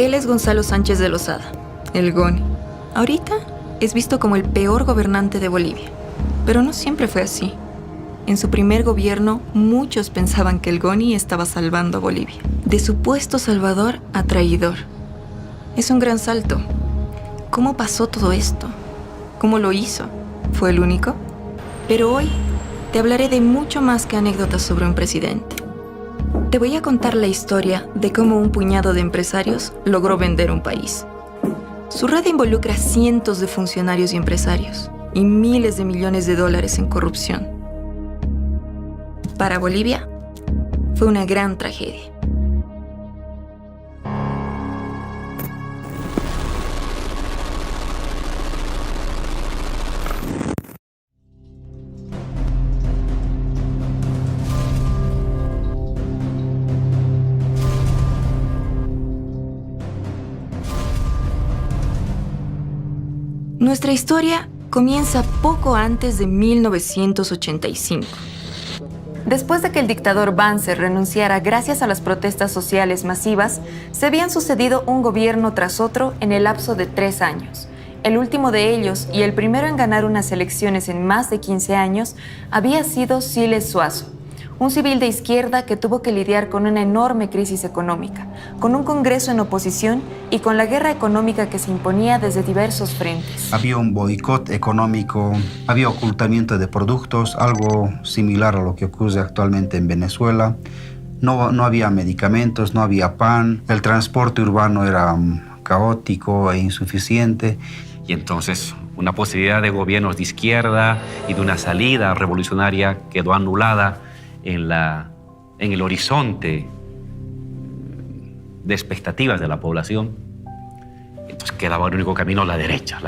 Él es Gonzalo Sánchez de Lozada, el Goni. Ahorita es visto como el peor gobernante de Bolivia, pero no siempre fue así. En su primer gobierno, muchos pensaban que el Goni estaba salvando a Bolivia. De supuesto salvador a traidor. Es un gran salto. ¿Cómo pasó todo esto? ¿Cómo lo hizo? ¿Fue el único? Pero hoy te hablaré de mucho más que anécdotas sobre un presidente. Te voy a contar la historia de cómo un puñado de empresarios logró vender un país. Su red involucra cientos de funcionarios y empresarios y miles de millones de dólares en corrupción. Para Bolivia, fue una gran tragedia. Nuestra historia comienza poco antes de 1985. Después de que el dictador Banzer renunciara gracias a las protestas sociales masivas, se habían sucedido un gobierno tras otro en el lapso de 3 años. El último de ellos, y el primero en ganar unas elecciones en más de 15 años, había sido Siles Suazo, un civil de izquierda que tuvo que lidiar con una enorme crisis económica, con un Congreso en oposición y con la guerra económica que se imponía desde diversos frentes. Había un boicot económico, había ocultamiento de productos, algo similar a lo que ocurre actualmente en Venezuela. No había medicamentos, no había pan, el transporte urbano era caótico e insuficiente. Y entonces una posibilidad de gobiernos de izquierda y de una salida revolucionaria quedó anulada en el horizonte de expectativas de la población. Entonces quedaba el único camino, las derechas.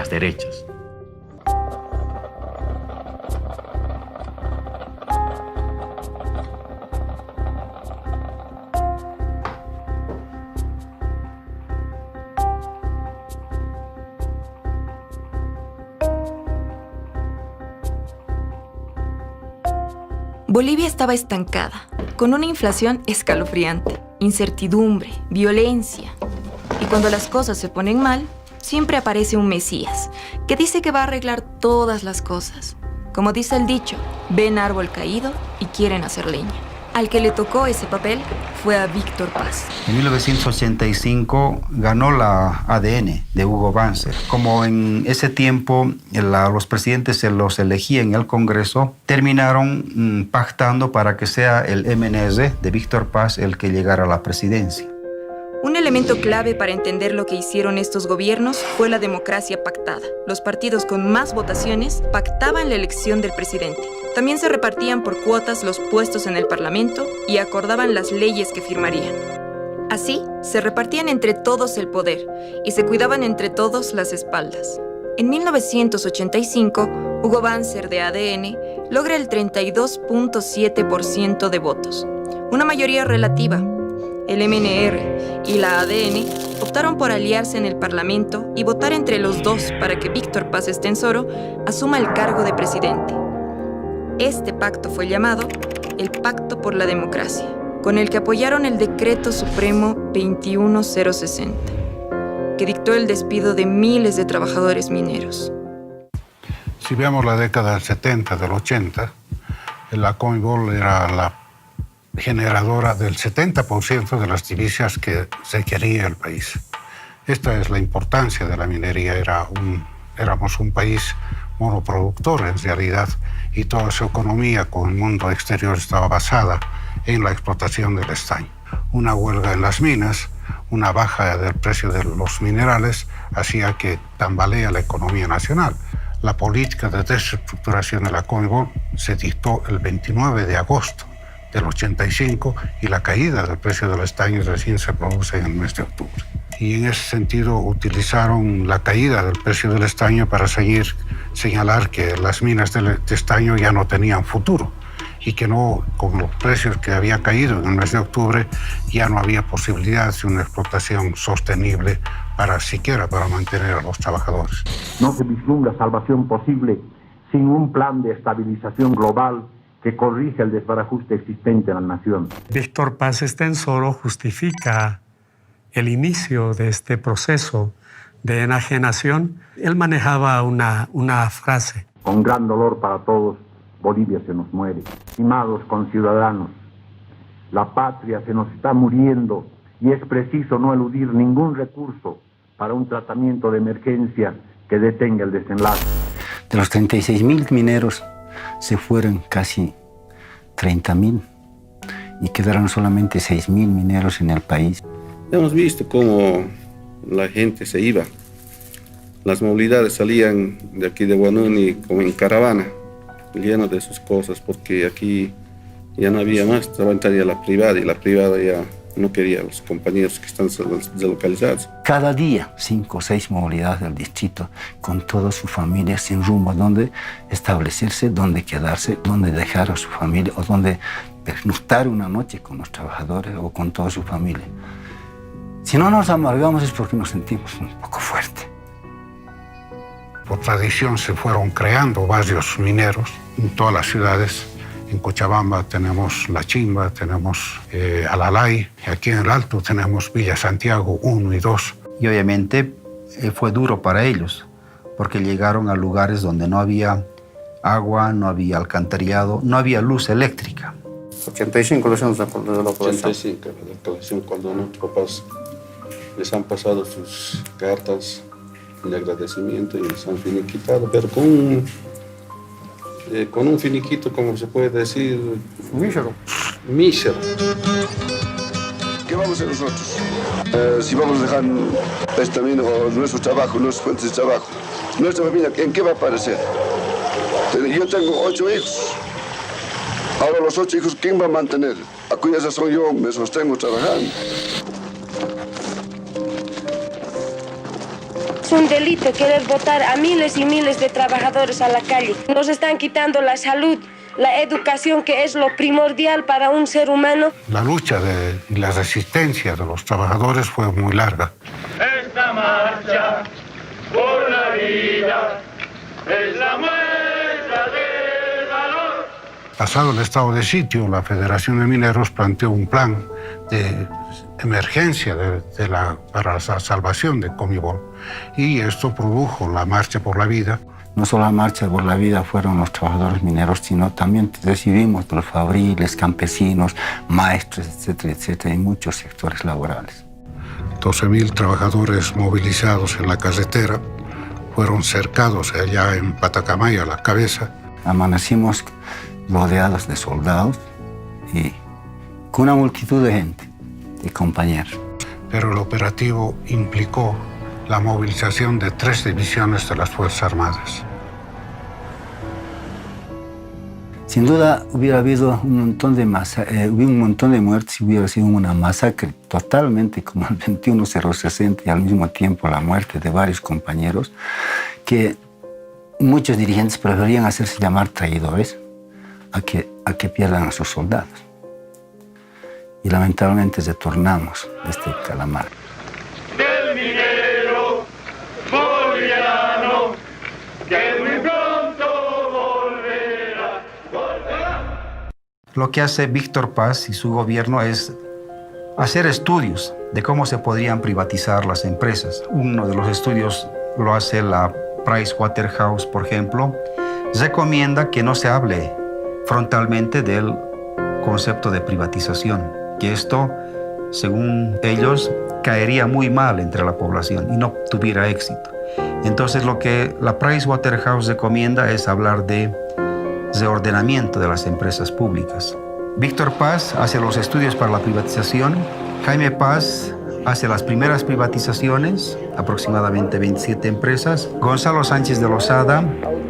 Bolivia estaba estancada, con una inflación escalofriante, incertidumbre, violencia. Y cuando las cosas se ponen mal, siempre aparece un Mesías, que dice que va a arreglar todas las cosas. Como dice el dicho, ven árbol caído y quieren hacer leña. Al que le tocó ese papel fue a Víctor Paz. En 1985 ganó la ADN de Hugo Banzer. Como en ese tiempo los presidentes se los elegía en el Congreso, terminaron pactando para que sea el MNR de Víctor Paz el que llegara a la presidencia. Un elemento clave para entender lo que hicieron estos gobiernos fue la democracia pactada. Los partidos con más votaciones pactaban la elección del presidente. También se repartían por cuotas los puestos en el Parlamento y acordaban las leyes que firmarían. Así, se repartían entre todos el poder y se cuidaban entre todos las espaldas. En 1985, Hugo Banzer de ADN logra el 32.7% de votos, una mayoría relativa. El MNR y la ADN optaron por aliarse en el Parlamento y votar entre los dos para que Víctor Paz Estenssoro asuma el cargo de presidente. Este pacto fue llamado el Pacto por la Democracia, con el que apoyaron el Decreto Supremo 21060, que dictó el despido de miles de trabajadores mineros. Si vemos la década del 70, del 80, la Comebol era la generadora del 70% de las divisas que requería el país. Esta es la importancia de la minería. Éramos un país monoproductor en realidad, y toda su economía con el mundo exterior estaba basada en la explotación del estaño. Una huelga en las minas, una baja del precio de los minerales hacía que tambalea la economía nacional. La política de desestructuración de la Comebol se dictó el 29 de agosto del 85 y la caída del precio del estaño recién se produce en el mes de octubre. Y en ese sentido utilizaron la caída del precio del estaño para señalar que las minas de estaño ya no tenían futuro y que no, con los precios que habían caído en el mes de octubre, ya no había posibilidad de una explotación sostenible siquiera para mantener a los trabajadores. No se vislumbra salvación posible sin un plan de estabilización global que corrija el desbarajuste existente en la nación. Víctor Paz Estenssoro justifica el inicio de este proceso de enajenación, él manejaba una frase. Con gran dolor para todos, Bolivia se nos muere. Estimados conciudadanos, la patria se nos está muriendo y es preciso no eludir ningún recurso para un tratamiento de emergencia que detenga el desenlace. De los 36.000 mineros se fueron casi 30.000 y quedaron solamente 6.000 mineros en el país. Hemos visto cómo la gente se iba. Las movilidades salían de aquí de Huanuni como en caravana, llenas de sus cosas, porque aquí ya no había más, estaba entrando la privada y la privada ya no quería a los compañeros que están deslocalizados. Cada día 5 o 6 movilidades del distrito con toda su familia sin rumbo, dónde establecerse, dónde quedarse, dónde dejar a su familia o dónde pernoctar una noche con los trabajadores o con toda su familia. Si no nos amargamos es porque nos sentimos un poco fuertes. Por tradición se fueron creando barrios mineros en todas las ciudades. En Cochabamba tenemos La Chimba, tenemos Alalay, y aquí en el Alto tenemos Villa Santiago 1 y 2. Y obviamente fue duro para ellos, porque llegaron a lugares donde no había agua, no había alcantarillado, no había luz eléctrica. 85 los años de la colección. 85, la colección, cuando nuestros papás les han pasado sus cartas de agradecimiento y les han finiquitado, pero con un finiquito, como se puede decir, mísero. Mísero. ¿Qué vamos a hacer nosotros? Si vamos a dejar este camino, nuestro trabajo, nuestras fuentes de trabajo, nuestra familia, ¿en qué va a aparecer? Yo tengo 8 hijos. Ahora los 8 hijos, ¿quién va a mantener? A cuya razón yo me sostengo trabajando. Es un delito querer botar a miles y miles de trabajadores a la calle. Nos están quitando la salud, la educación, que es lo primordial para un ser humano. La lucha y la resistencia de los trabajadores fue muy larga. Esta marcha por la vida es la muestra del valor. Pasado el estado de sitio, la Federación de Mineros planteó un plan de emergencia para la salvación de Comibol, y esto produjo la Marcha por la Vida. No solo la Marcha por la Vida fueron los trabajadores mineros, sino también recibimos de los fabriles, campesinos, maestros, etcétera, etcétera, y muchos sectores laborales. 12.000 trabajadores movilizados en la carretera fueron cercados allá en Patacamaya, a la cabeza. Amanecimos rodeados de soldados y con una multitud de gente, de compañeros. Pero el operativo implicó la movilización de 3 divisiones de las Fuerzas Armadas. Sin duda hubiera habido un montón de muertes y hubiera sido una masacre totalmente como el 21-060 y al mismo tiempo la muerte de varios compañeros que muchos dirigentes preferían hacerse llamar traidores a que pierdan a sus soldados. Y lamentablemente retornamos de este calamar. Del minero boliviano, que muy pronto volverá. Lo que hace Víctor Paz y su gobierno es hacer estudios de cómo se podrían privatizar las empresas. Uno de los estudios lo hace la Pricewaterhouse, por ejemplo. Recomienda que no se hable frontalmente del concepto de privatización, que esto, según ellos, caería muy mal entre la población y no tuviera éxito. Entonces lo que la Pricewaterhouse recomienda es hablar de reordenamiento de las empresas públicas. Víctor Paz hace los estudios para la privatización, Jaime Paz hace las primeras privatizaciones, aproximadamente 27 empresas, Gonzalo Sánchez de Lozada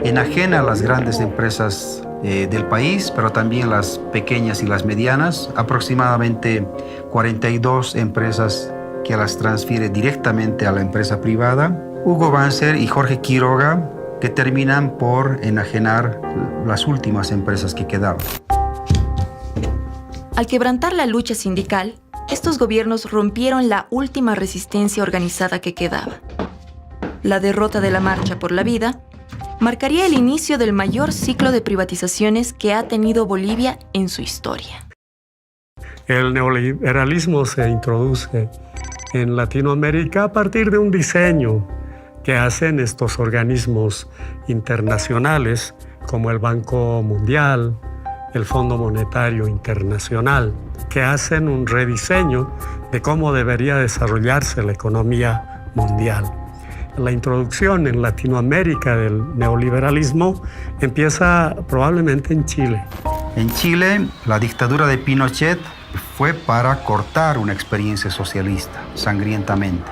enajena las grandes empresas del país, pero también las pequeñas y las medianas, aproximadamente 42 empresas que las transfiere directamente a la empresa privada. Hugo Banzer y Jorge Quiroga, que terminan por enajenar las últimas empresas que quedaron. Al quebrantar la lucha sindical, estos gobiernos rompieron la última resistencia organizada que quedaba. La derrota de la Marcha por la Vida marcaría el inicio del mayor ciclo de privatizaciones que ha tenido Bolivia en su historia. El neoliberalismo se introduce en Latinoamérica a partir de un diseño que hacen estos organismos internacionales como el Banco Mundial, el Fondo Monetario Internacional, que hacen un rediseño de cómo debería desarrollarse la economía mundial. La introducción en Latinoamérica del neoliberalismo empieza probablemente en Chile. En Chile, la dictadura de Pinochet fue para cortar una experiencia socialista sangrientamente.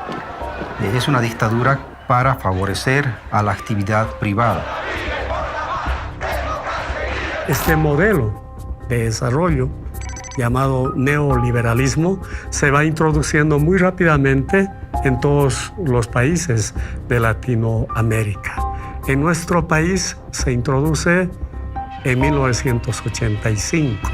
Es una dictadura para favorecer a la actividad privada. Este modelo de desarrollo llamado neoliberalismo se va introduciendo muy rápidamente en todos los países de Latinoamérica. En nuestro país se introduce en 1985.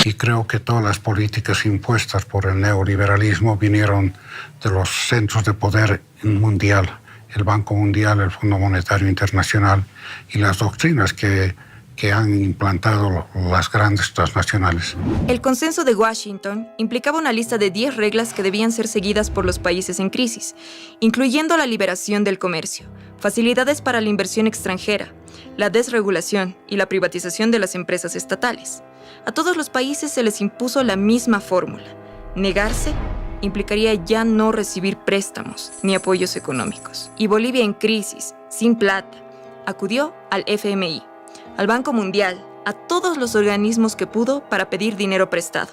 Y creo que todas las políticas impuestas por el neoliberalismo vinieron de los centros de poder mundial, el Banco Mundial, el Fondo Monetario Internacional y las doctrinas que han implantado las grandes transnacionales. El Consenso de Washington implicaba una lista de 10 reglas que debían ser seguidas por los países en crisis, incluyendo la liberación del comercio, facilidades para la inversión extranjera, la desregulación y la privatización de las empresas estatales. A todos los países se les impuso la misma fórmula. Negarse implicaría ya no recibir préstamos ni apoyos económicos. Y Bolivia en crisis, sin plata, acudió al FMI, al Banco Mundial, a todos los organismos que pudo para pedir dinero prestado.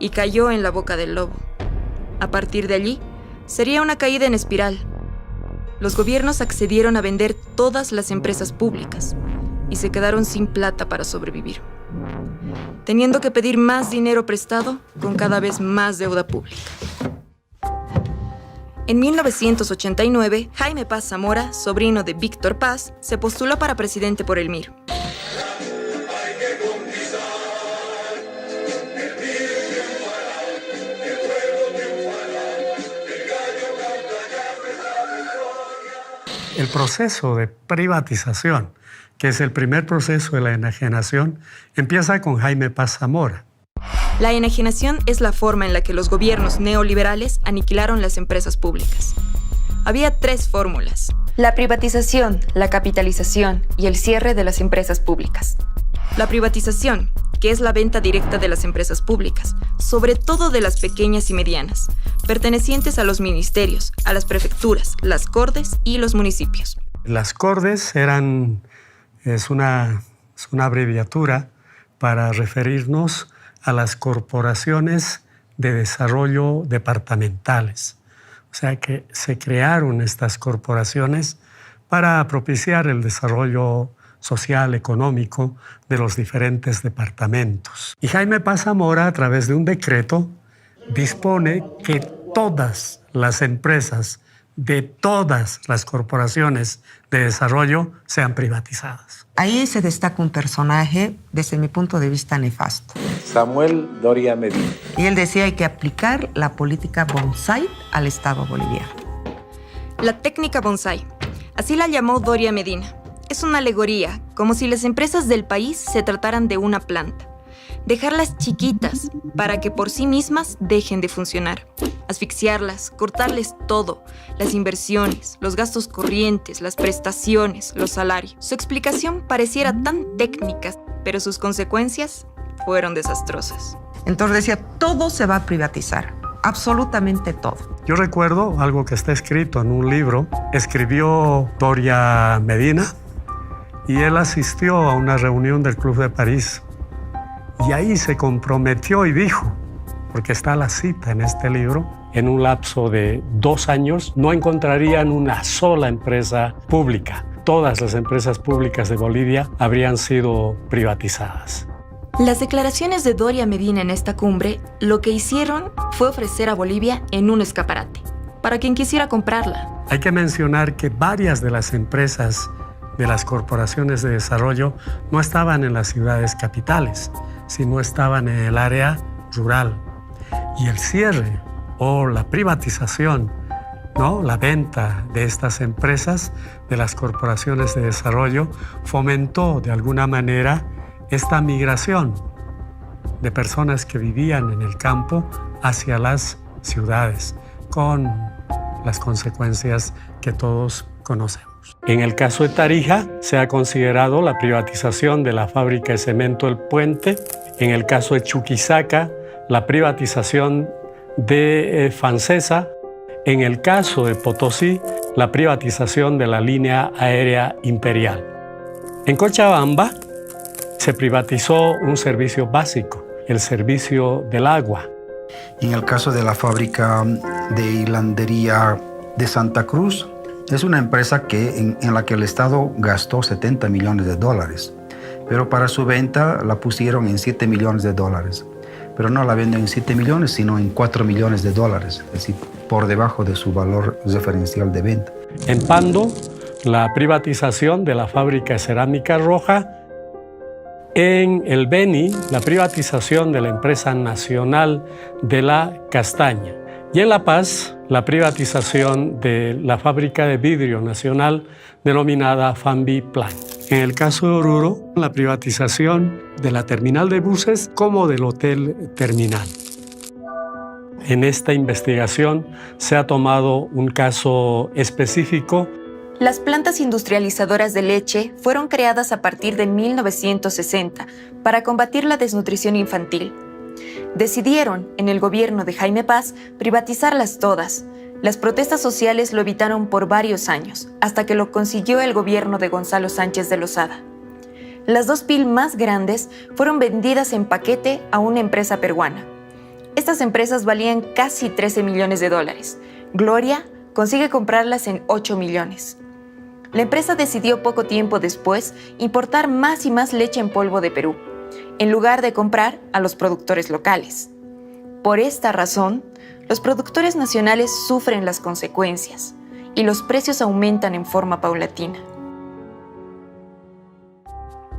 Y cayó en la boca del lobo. A partir de allí, sería una caída en espiral. Los gobiernos accedieron a vender todas las empresas públicas y se quedaron sin plata para sobrevivir, teniendo que pedir más dinero prestado con cada vez más deuda pública. En 1989, Jaime Paz Zamora, sobrino de Víctor Paz, se postuló para presidente por el MIR. El proceso de privatización, que es el primer proceso de la enajenación, empieza con Jaime Paz Zamora. La enajenación es la forma en la que los gobiernos neoliberales aniquilaron las empresas públicas. Había 3 fórmulas: la privatización, la capitalización y el cierre de las empresas públicas. La privatización, que es la venta directa de las empresas públicas, sobre todo de las pequeñas y medianas, pertenecientes a los ministerios, a las prefecturas, las cortes y los municipios. Las cortes es una abreviatura para referirnos a las corporaciones de desarrollo departamentales. O sea que se crearon estas corporaciones para propiciar el desarrollo social, económico de los diferentes departamentos. Y Jaime Paz Zamora, a través de un decreto, dispone que todas las empresas de todas las corporaciones de desarrollo sean privatizadas. Ahí se destaca un personaje, desde mi punto de vista, nefasto. Samuel Doria Medina. Y él decía que hay que aplicar la política bonsai al Estado boliviano. La técnica bonsai, así la llamó Doria Medina. Es una alegoría, como si las empresas del país se trataran de una planta. Dejarlas chiquitas para que por sí mismas dejen de funcionar. Asfixiarlas, cortarles todo, las inversiones, los gastos corrientes, las prestaciones, los salarios. Su explicación pareciera tan técnica, pero sus consecuencias fueron desastrosas. Entonces decía, todo se va a privatizar, absolutamente todo. Yo recuerdo algo que está escrito en un libro. Escribió Doria Medina y él asistió a una reunión del Club de París. Y ahí se comprometió y dijo, porque está la cita en este libro, en un lapso de 2 años no encontrarían una sola empresa pública. Todas las empresas públicas de Bolivia habrían sido privatizadas. Las declaraciones de Doria Medina en esta cumbre lo que hicieron fue ofrecer a Bolivia en un escaparate, para quien quisiera comprarla. Hay que mencionar que varias de las empresas de las corporaciones de desarrollo no estaban en las ciudades capitales, sino estaban en el área rural. Y el cierre o la privatización, ¿no?, la venta de estas empresas, de las corporaciones de desarrollo, fomentó de alguna manera esta migración de personas que vivían en el campo hacia las ciudades, con las consecuencias que todos conocemos. En el caso de Tarija, se ha considerado la privatización de la fábrica de cemento El Puente. En el caso de Chuquisaca, la privatización de Fancesa. En el caso de Potosí, la privatización de la línea aérea imperial. En Cochabamba se privatizó un servicio básico, el servicio del agua. En el caso de la fábrica de hilandería de Santa Cruz, es una empresa en la que el Estado gastó $70 millones, pero para su venta la pusieron en $7 millones. Pero no la venden en 7 millones, sino en $4 millones, es decir, por debajo de su valor referencial de venta. En Pando, la privatización de la fábrica de cerámica roja. En el Beni, la privatización de la empresa nacional de la castaña. Y en La Paz, la privatización de la fábrica de vidrio nacional denominada Fambi Plan. En el caso de Oruro, la privatización de la terminal de buses como del hotel terminal. En esta investigación se ha tomado un caso específico. Las plantas industrializadoras de leche fueron creadas a partir de 1960 para combatir la desnutrición infantil. Decidieron, en el gobierno de Jaime Paz, privatizarlas todas. Las protestas sociales lo evitaron por varios años, hasta que lo consiguió el gobierno de Gonzalo Sánchez de Lozada. Las 2 PIL más grandes fueron vendidas en paquete a una empresa peruana. Estas empresas valían casi $13 millones. Gloria consigue comprarlas en 8 millones. La empresa decidió poco tiempo después importar más y más leche en polvo de Perú, en lugar de comprar a los productores locales. Por esta razón, los productores nacionales sufren las consecuencias y los precios aumentan en forma paulatina.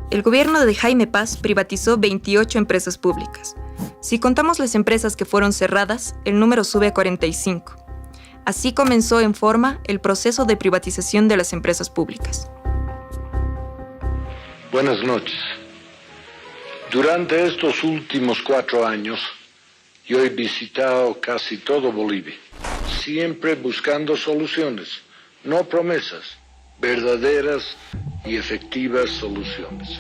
El gobierno de Jaime Paz privatizó 28 empresas públicas. Si contamos las empresas que fueron cerradas, el número sube a 45. Así comenzó en forma el proceso de privatización de las empresas públicas. Buenas noches. Durante estos últimos 4 años, yo he visitado casi todo Bolivia, siempre buscando soluciones, no promesas, verdaderas y efectivas soluciones.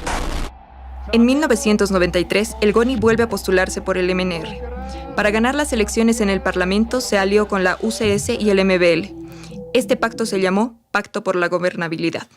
En 1993, el GONI vuelve a postularse por el MNR. Para ganar las elecciones en el Parlamento, se alió con la UCS y el MBL. Este pacto se llamó Pacto por la Gobernabilidad.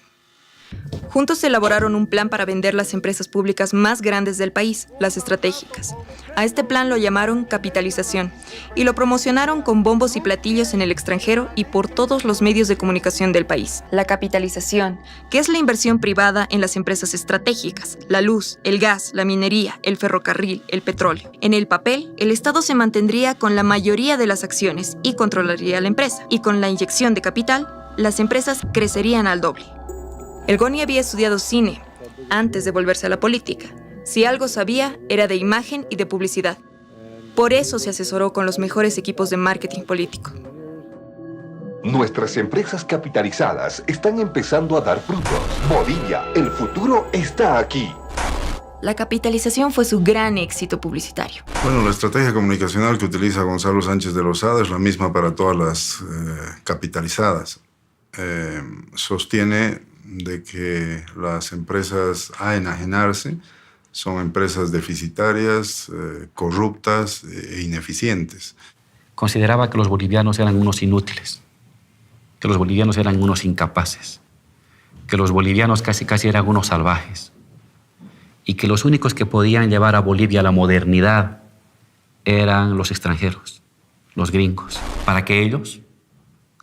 Juntos elaboraron un plan para vender las empresas públicas más grandes del país, las estratégicas. A este plan lo llamaron capitalización y lo promocionaron con bombos y platillos en el extranjero y por todos los medios de comunicación del país. La capitalización, que es la inversión privada en las empresas estratégicas, la luz, el gas, la minería, el ferrocarril, el petróleo. En el papel, el Estado se mantendría con la mayoría de las acciones y controlaría la empresa. Y con la inyección de capital, las empresas crecerían al doble. El GONI había estudiado cine antes de volverse a la política. Si algo sabía, era de imagen y de publicidad. Por eso se asesoró con los mejores equipos de marketing político. Nuestras empresas capitalizadas están empezando a dar frutos. Bolivia, el futuro está aquí. La capitalización fue su gran éxito publicitario. Bueno, la estrategia comunicacional que utiliza Gonzalo Sánchez de Lozada es la misma para todas las capitalizadas. Sostiene de que las empresas a enajenarse son empresas deficitarias, corruptas e ineficientes. Consideraba que los bolivianos eran unos inútiles, que los bolivianos eran unos incapaces, que los bolivianos casi eran unos salvajes y que los únicos que podían llevar a Bolivia a la modernidad eran los extranjeros, los gringos, para que ellos,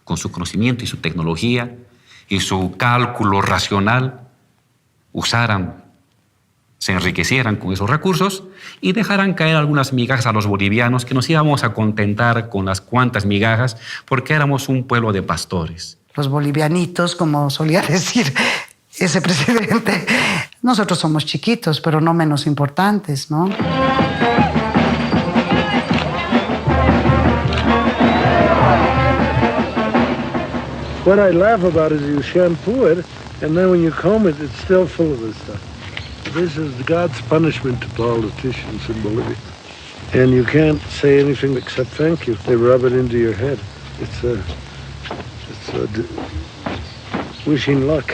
con su conocimiento y su tecnología y su cálculo racional, se enriquecieran con esos recursos y dejaran caer algunas migajas a los bolivianos, que nos íbamos a contentar con las cuantas migajas porque éramos un pueblo de pastores. Los bolivianitos, como solía decir ese presidente, nosotros somos chiquitos, pero no menos importantes, ¿no? What I laugh about is you shampoo it, and then when you comb it, it's still full of this stuff. This is God's punishment to politicians in Bolivia. And you can't say anything except thank you. They rub it into your head. It's wishing luck.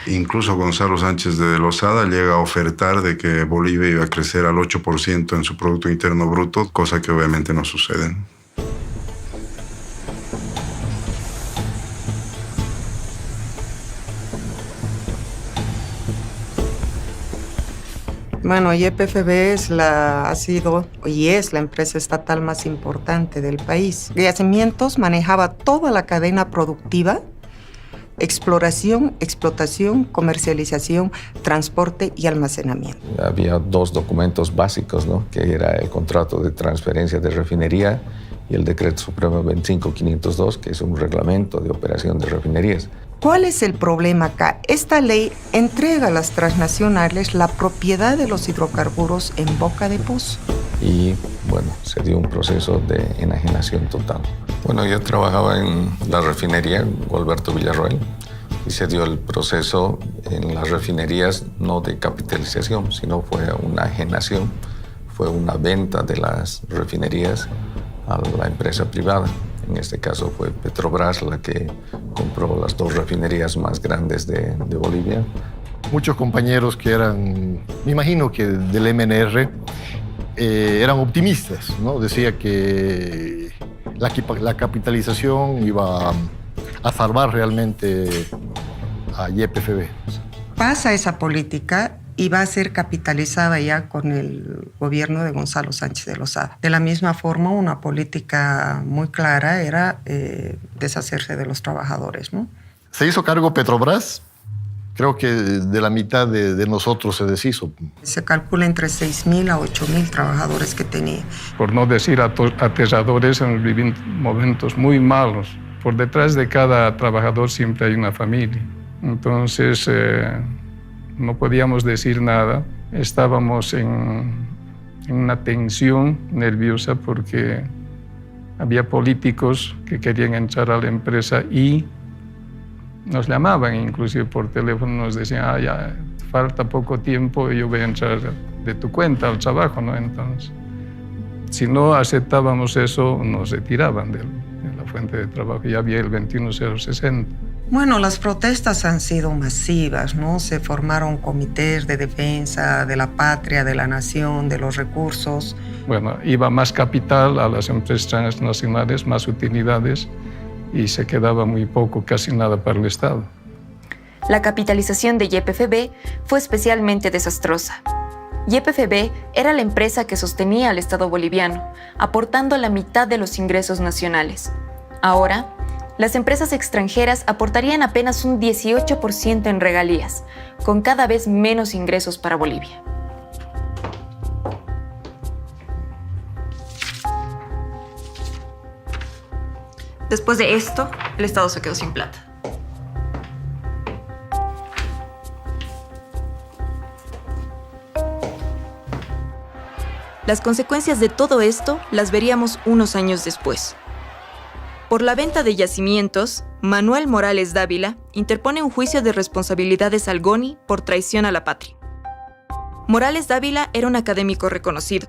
Incluso Gonzalo Sánchez de Lozada llega a ofertar de que Bolivia iba a crecer al 8% en su Producto Interno Bruto, cosa que obviamente no sucede. Bueno, YPFB ha sido y es la empresa estatal más importante del país. Yacimientos manejaba toda la cadena productiva: exploración, explotación, comercialización, transporte y almacenamiento. Había dos documentos básicos, ¿no? Que era el contrato de transferencia de refinería y el Decreto Supremo 25502, que es un reglamento de operación de refinerías. ¿Cuál es el problema acá? Esta ley entrega a las transnacionales la propiedad de los hidrocarburos en boca de pozo. Y bueno, se dio un proceso de enajenación total. Bueno, yo trabajaba en la refinería Gualberto Villarroel y se dio el proceso en las refinerías no de capitalización, sino fue una enajenación, fue una venta de las refinerías a la empresa privada. En este caso fue Petrobras la que compró las dos refinerías más grandes de Bolivia. Muchos compañeros que eran, me imagino que del MNR, eran optimistas, ¿no? Decía que la capitalización iba a salvar realmente a YPFB. Pasa esa política y va a ser capitalizada ya con el gobierno de Gonzalo Sánchez de Lozada. De la misma forma, una política muy clara era deshacerse de los trabajadores, ¿no? Se hizo cargo Petrobras. Creo que de la mitad de nosotros se deshizo. Se calcula entre 6.000 a 8.000 trabajadores que tenía. Por no decir aterradores, hemos vivido momentos muy malos. Por detrás de cada trabajador siempre hay una familia. Entonces, no podíamos decir nada. Estábamos en una tensión nerviosa porque había políticos que querían entrar a la empresa y nos llamaban inclusive por teléfono, nos decían, ya falta poco tiempo y yo voy a entrar de tu cuenta al trabajo, ¿no? Entonces, si no aceptábamos eso, nos retiraban de la fuente de trabajo. Ya había el 21060. Bueno, las protestas han sido masivas, ¿no? Se formaron comités de defensa de la patria, de la nación, de los recursos. Bueno, iba más capital a las empresas transnacionales, más utilidades, y se quedaba muy poco, casi nada para el Estado. La capitalización de YPFB fue especialmente desastrosa. YPFB era la empresa que sostenía al Estado boliviano, aportando la mitad de los ingresos nacionales. Ahora, las empresas extranjeras aportarían apenas un 18% en regalías, con cada vez menos ingresos para Bolivia. Después de esto, el Estado se quedó sin plata. Las consecuencias de todo esto las veríamos unos años después. Por la venta de yacimientos, Manuel Morales Dávila interpone un juicio de responsabilidades al GONI por traición a la patria. Morales Dávila era un académico reconocido,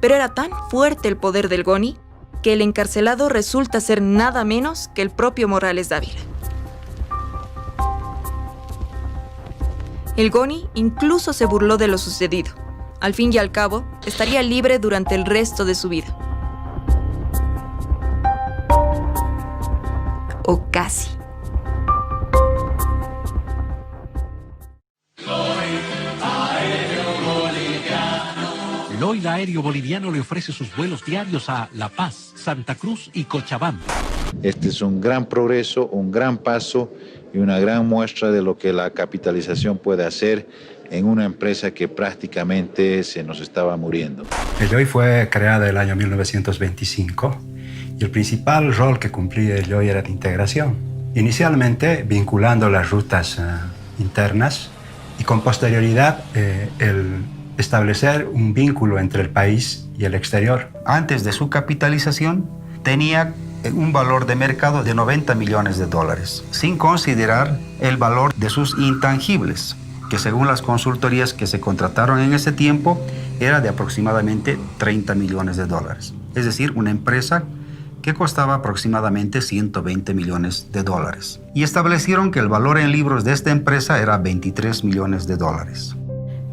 pero era tan fuerte el poder del GONI que el encarcelado resulta ser nada menos que el propio Morales Dávila. El GONI incluso se burló de lo sucedido. Al fin y al cabo, estaría libre durante el resto de su vida. O casi. Lloyd Aéreo Boliviano le ofrece sus vuelos diarios a La Paz, Santa Cruz y Cochabamba. Este es un gran progreso, un gran paso y una gran muestra de lo que la capitalización puede hacer en una empresa que prácticamente se nos estaba muriendo. El YOI fue creada en el año 1925 y el principal rol que cumplía el YOI era de integración. Inicialmente vinculando las rutas internas y con posterioridad el establecer un vínculo entre el país y el exterior. Antes de su capitalización tenía un valor de mercado de $90 millones, sin considerar el valor de sus intangibles. que según las consultorías que se contrataron en ese tiempo era de aproximadamente 30 millones de dólares. Es decir, una empresa que costaba aproximadamente 120 millones de dólares. Y establecieron que el valor en libros de esta empresa era 23 millones de dólares.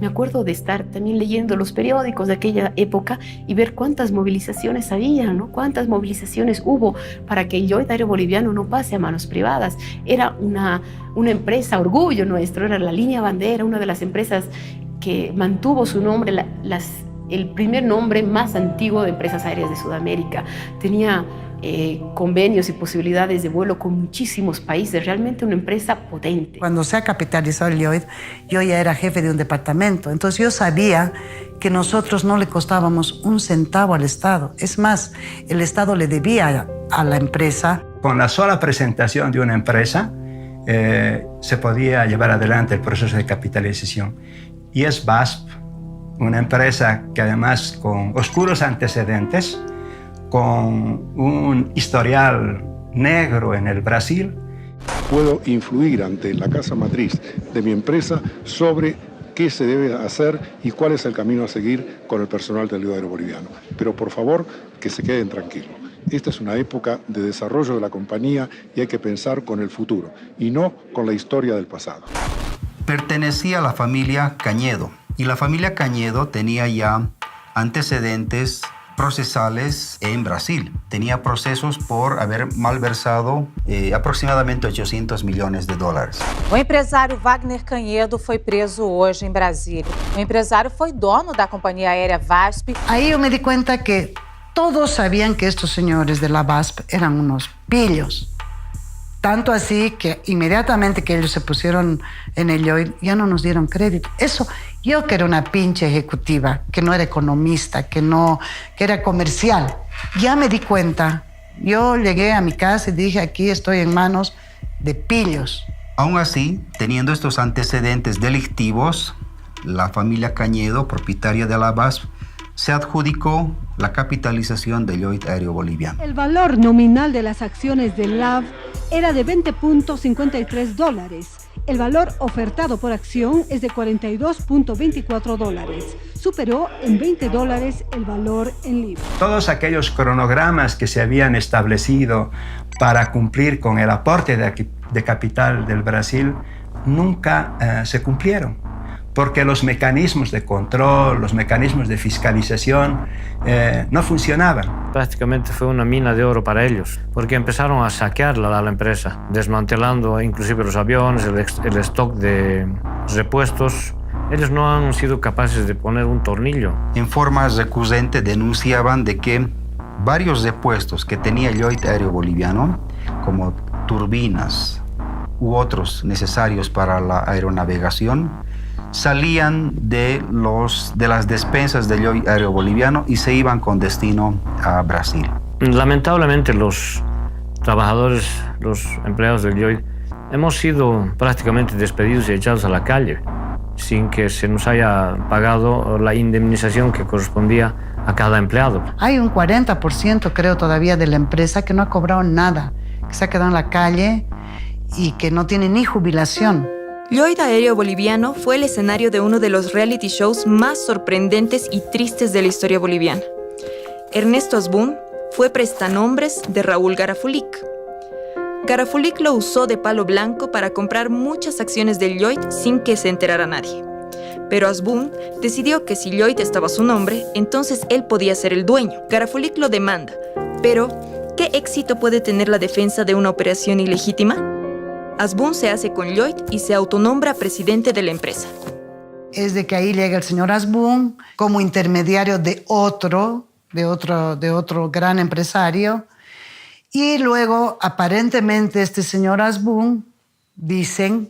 Me acuerdo de estar también leyendo los periódicos de aquella época y ver cuántas movilizaciones había, ¿no? Cuántas movilizaciones hubo para que el Lloyd Aéreo Boliviano no pase a manos privadas. Era una empresa, orgullo nuestro, era la línea bandera, una de las empresas que mantuvo su nombre, el primer nombre más antiguo de empresas aéreas de Sudamérica. Tenía convenios y posibilidades de vuelo con muchísimos países, realmente una empresa potente. Cuando se ha capitalizado el Lloyd, yo ya era jefe de un departamento, entonces yo sabía que nosotros no le costábamos un centavo al Estado. Es más, el Estado le debía a la empresa. Con la sola presentación de una empresa se podía llevar adelante el proceso de capitalización. Y es BASF, una empresa que además con oscuros antecedentes, con un historial negro en el Brasil. Puedo influir ante la casa matriz de mi empresa sobre qué se debe hacer y cuál es el camino a seguir con el personal del Lloyd Aéreo Boliviano. Pero por favor, que se queden tranquilos. Esta es una época de desarrollo de la compañía y hay que pensar con el futuro y no con la historia del pasado. Pertenecía a la familia Cañedo y la familia Cañedo tenía ya antecedentes procesales en Brasil. Tenía procesos por haber malversado aproximadamente 800 millones de dólares. O empresário Wagner Cañedo foi preso hoje em Brasília. O empresário foi dono da companhia aérea VASP. Ahí yo me di cuenta que todos sabían que estos señores de la VASP eran unos pillos. Tanto así que inmediatamente que ellos se pusieron en el Lloyd, ya no nos dieron crédito. Eso, yo que era una pinche ejecutiva, que no era economista, que era comercial, ya me di cuenta. Yo llegué a mi casa y dije, aquí estoy en manos de pillos. Aún así, teniendo estos antecedentes delictivos, la familia Cañedo, propietaria de la VASP, se adjudicó la capitalización del Lloyd Aéreo Boliviano. El valor nominal de las acciones del LAV era de $20.53. El valor ofertado por acción es de $42.24. Superó en $20 el valor en libras. Todos aquellos cronogramas que se habían establecido para cumplir con el aporte de capital del Brasil nunca se cumplieron, porque los mecanismos de control, los mecanismos de fiscalización no funcionaban. Prácticamente fue una mina de oro para ellos, porque empezaron a saquearla a la empresa, desmantelando inclusive los aviones, el stock de repuestos. Ellos no han sido capaces de poner un tornillo. En forma recurrente denunciaban de que varios repuestos que tenía el Lloyd Aéreo Boliviano, como turbinas u otros necesarios para la aeronavegación, salían de las despensas del Lloyd Aéreo Boliviano y se iban con destino a Brasil. Lamentablemente los trabajadores, los empleados del Lloyd, hemos sido prácticamente despedidos y echados a la calle sin que se nos haya pagado la indemnización que correspondía a cada empleado. Hay un 40% creo todavía de la empresa que no ha cobrado nada, que se ha quedado en la calle y que no tiene ni jubilación. Lloyd Aéreo Boliviano fue el escenario de uno de los reality shows más sorprendentes y tristes de la historia boliviana. Ernesto Asbun fue prestanombres de Raúl Garafulic. Garafulic lo usó de palo blanco para comprar muchas acciones del Lloyd sin que se enterara nadie. Pero Asbun decidió que si Lloyd estaba a su nombre, entonces él podía ser el dueño. Garafulic lo demanda. Pero, ¿qué éxito puede tener la defensa de una operación ilegítima? Asbun se hace con Lloyd y se autonombra presidente de la empresa. Es de que ahí llega el señor Asbun como intermediario de otro gran empresario. Y luego, aparentemente, este señor Asbun, dicen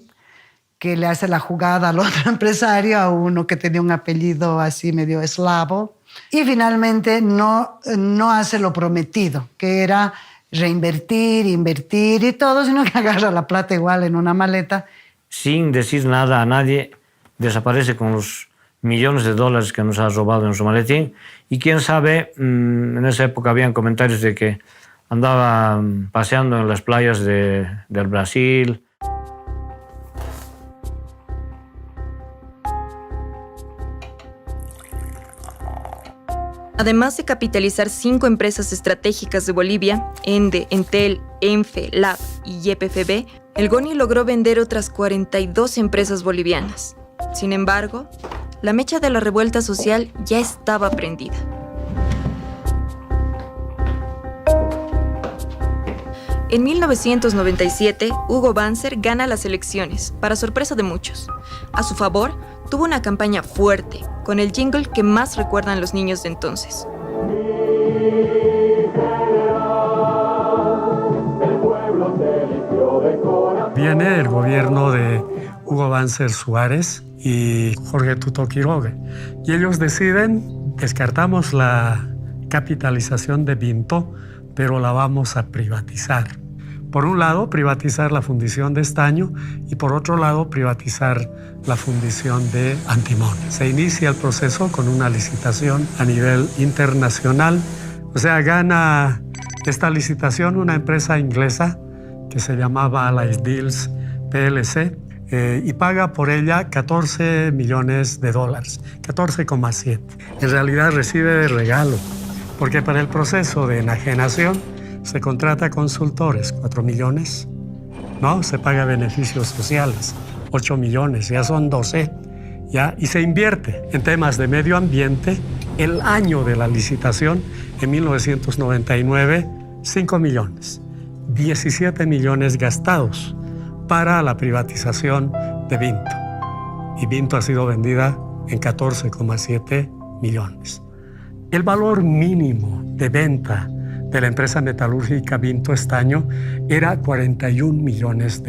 que le hace la jugada al otro empresario, a uno que tenía un apellido así medio eslavo. Y finalmente no hace lo prometido, que era reinvertir, invertir y todo, sino que agarra la plata igual en una maleta. Sin decir nada a nadie, desaparece con los millones de dólares que nos ha robado en su maletín. Y quién sabe, en esa época habían comentarios de que andaba paseando en las playas del Brasil. Además de capitalizar 5 empresas estratégicas de Bolivia, ENDE, Entel, ENFE, LAV y YPFB, el GONI logró vender otras 42 empresas bolivianas. Sin embargo, la mecha de la revuelta social ya estaba prendida. En 1997, Hugo Banzer gana las elecciones, para sorpresa de muchos. A su favor, tuvo una campaña fuerte, con el jingle que más recuerdan los niños de entonces. Viene el gobierno de Hugo Banzer Suárez y Jorge Tuto Quiroga. Y ellos deciden, descartamos la capitalización de Vinto, pero la vamos a privatizar. Por un lado, privatizar la fundición de estaño y por otro lado, privatizar la fundición de antimonio. Se inicia el proceso con una licitación a nivel internacional. O sea, gana esta licitación una empresa inglesa que se llamaba Allied Deals PLC y paga por ella $14 millones, 14,7. En realidad recibe de regalo, porque para el proceso de enajenación se contrata consultores, 4 millones, ¿no? Se paga beneficios sociales, 8 millones, ya son 12, ¿ya? Y se invierte en temas de medio ambiente. El año de la licitación, en 1999, 5 millones, 17 millones gastados para la privatización de Vinto. Y Vinto ha sido vendida en 14,7 millones. El valor mínimo de venta de la empresa metalúrgica Vinto Estaño era $41 millones.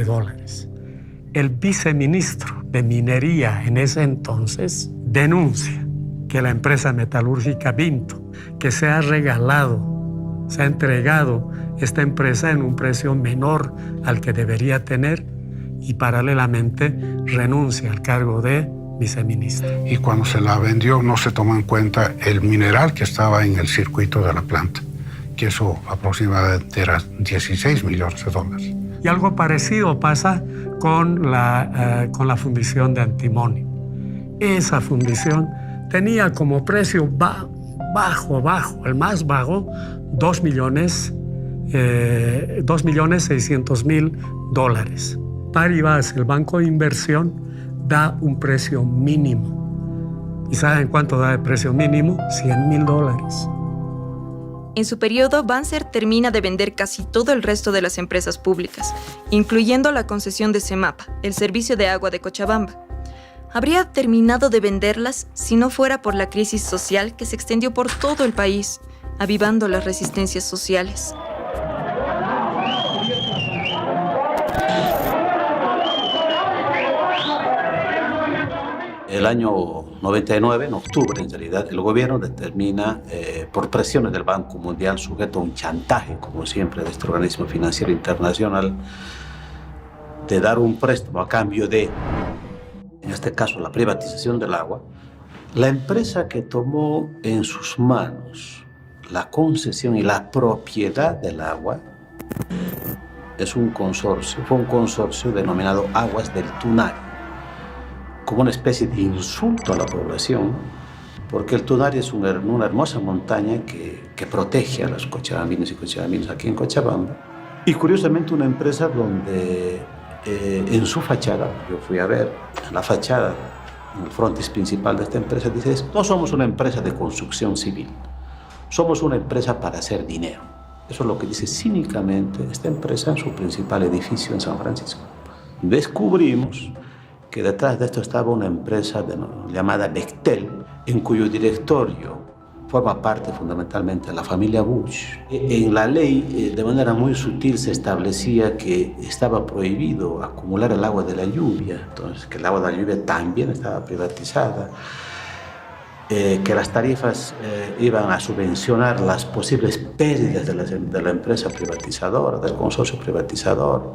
El viceministro de Minería en ese entonces denuncia que la empresa metalúrgica Vinto, que se ha entregado esta empresa en un precio menor al que debería tener y paralelamente renuncia al cargo de viceministro. Y cuando se la vendió no se tomó en cuenta el mineral que estaba en el circuito de la planta, que eso aproximadamente era $16 millones. Y algo parecido pasa con la fundición de antimonio. Esa fundición tenía como precio bajo, el más bajo, $2.600.000. Paribas, el banco de inversión, da un precio mínimo. ¿Y saben cuánto da el precio mínimo? $100.000. En su periodo, Banzer termina de vender casi todo el resto de las empresas públicas, incluyendo la concesión de CEMAPA, el servicio de agua de Cochabamba. Habría terminado de venderlas si no fuera por la crisis social que se extendió por todo el país, avivando las resistencias sociales. El año 99, en octubre en realidad, el gobierno determina, por presiones del Banco Mundial, sujeto a un chantaje, como siempre, de este organismo financiero internacional, de dar un préstamo a cambio de, en este caso, la privatización del agua. La empresa que tomó en sus manos la concesión y la propiedad del agua fue un consorcio denominado Aguas del Tunari, como una especie de insulto a la población, porque el Tunari es una hermosa montaña que protege a los cochabambinos y cochabaminas aquí en Cochabamba. Y curiosamente una empresa donde en su fachada, yo fui a ver, en la fachada, en el frontis principal de esta empresa, dice: no somos una empresa de construcción civil, somos una empresa para hacer dinero. Eso es lo que dice cínicamente esta empresa en su principal edificio en San Francisco. Descubrimos que detrás de esto estaba una empresa llamada Bechtel, en cuyo directorio forma parte fundamentalmente de la familia Bush. En la ley, de manera muy sutil, se establecía que estaba prohibido acumular el agua de la lluvia, entonces que el agua de la lluvia también estaba privatizada, que las tarifas iban a subvencionar las posibles pérdidas de la empresa privatizadora, del consorcio privatizador,